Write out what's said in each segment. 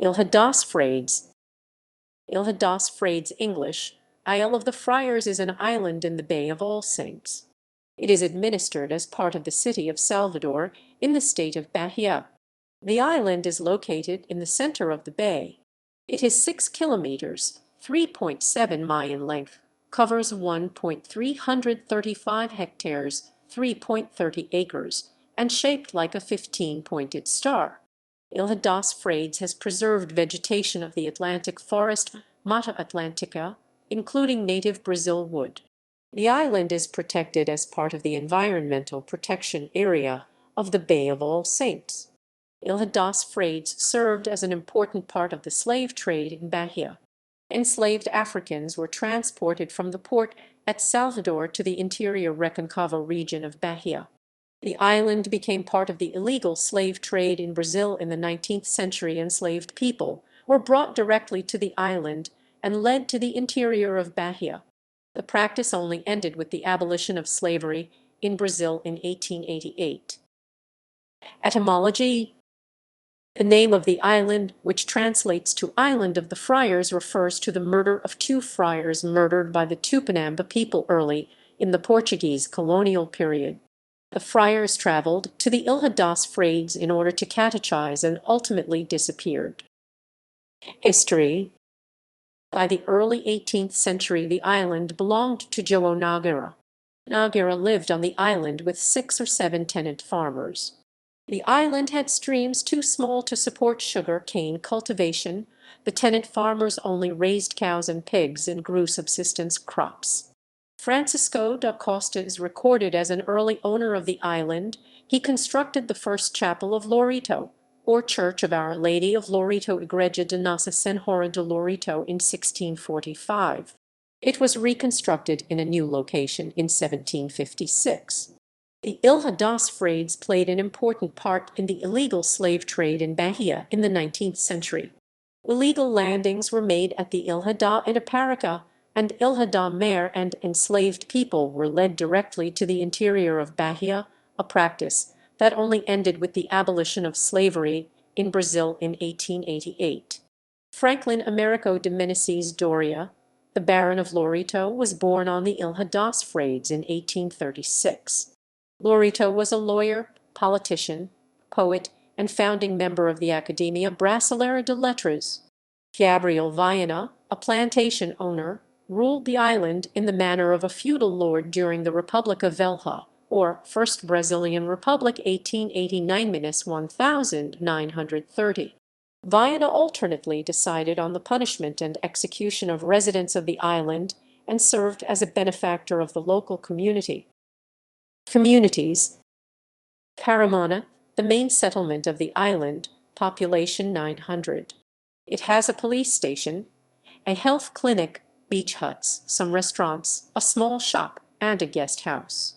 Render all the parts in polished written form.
Ilha dos Frades. Ilha dos Frades English. Isle of the Friars is an island in the Bay of All Saints. It is administered as part of the city of Salvador in the state of Bahia. The island is located in the center of the bay. It is 6 kilometers, 3.7 miles in length, covers 1.335 hectares, 3.30 acres, and shaped like a 15-pointed star. Ilha dos Frades has preserved vegetation of the Atlantic forest Mata Atlântica, including native Brazil wood. The island is protected as part of the environmental protection area of the Bay of All Saints. Ilha dos Frades served as an important part of the slave trade in Bahia. Enslaved Africans were transported from the port at Salvador to the interior Recôncavo region of Bahia. The island became part of the illegal slave trade in Brazil in the 19th century. Enslaved people were brought directly to the island and led to the interior of Bahia. The practice only ended with the abolition of slavery in Brazil in 1888. Etymology. The name of the island, which translates to Island of the Friars, refers to the murder of two friars murdered by the Tupinamba people early in the Portuguese colonial period. The friars traveled to the Ilha dos Frades in order to catechize and ultimately disappeared. History. By the early 18th century, the island belonged to João Nogueira. Nogueira lived on the island with 6 or 7 tenant farmers. The island had streams too small to support sugar cane cultivation. The tenant farmers only raised cows and pigs and grew subsistence crops. Francisco da Costa is recorded as an early owner of the island. He constructed the first chapel of Lorito, or Church of Our Lady of Lorito, Igreja de Nossa Senhora de Lorito, in 1645. It was reconstructed in a new location in 1756. The Ilha dos Frades played an important part in the illegal slave trade in Bahia in the 19th century. Illegal landings were made at the Ilha da Itaparica and Ilha da Mare, and enslaved people were led directly to the interior of Bahia, a practice that only ended with the abolition of slavery in Brazil in 1888. Franklin Americo de Menezes Doria, the Baron of Lorito, was born on the Ilha dos Frades in 1836. Lorito was a lawyer, politician, poet, and founding member of the Academia Brasileira de Letras. Gabriel Viana, a plantation owner, ruled the island in the manner of a feudal lord during the Republic of Velha, or First Brazilian Republic, 1889–1930. Viana alternately decided on the punishment and execution of residents of the island and served as a benefactor of the local community. Communities. Caramana, the main settlement of the island, population 900. It has a police station, a health clinic, beach huts, some restaurants, a small shop, and a guest house.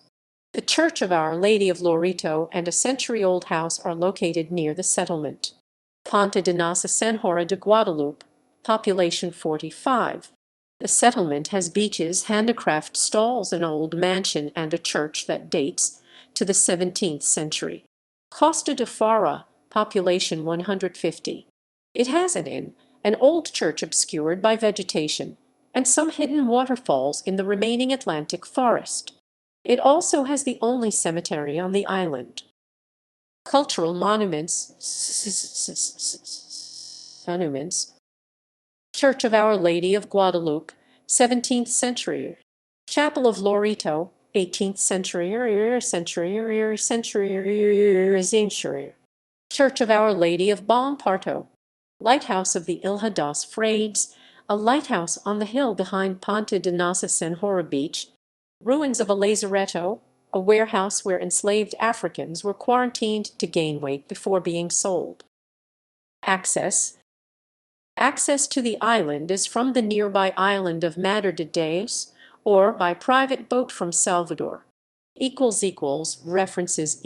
The Church of Our Lady of Lorito and a century-old house are located near the settlement. Ponta de Nossa Senhora de Guadalupe, population 45. The settlement has beaches, handicraft stalls, an old mansion, and a church that dates to the 17th century. Costa de Fara, population 150. It has an inn, an old church obscured by vegetation, and some hidden waterfalls in the remaining Atlantic forest. It also has the only cemetery on the island. Cultural monuments. Church of Our Lady of Guadalupe, 17th century. Chapel of Lorito, 18th century. Church of Our Lady of Bom Parto. Lighthouse of the Ilha dos Frades, a lighthouse on the hill behind Ponta de Nossa Senhora Beach. Ruins of a lazaretto, a warehouse where enslaved Africans were quarantined to gain weight before being sold. Access. Access to the island is from the nearby island of Madre de Deus, or by private boat from Salvador. References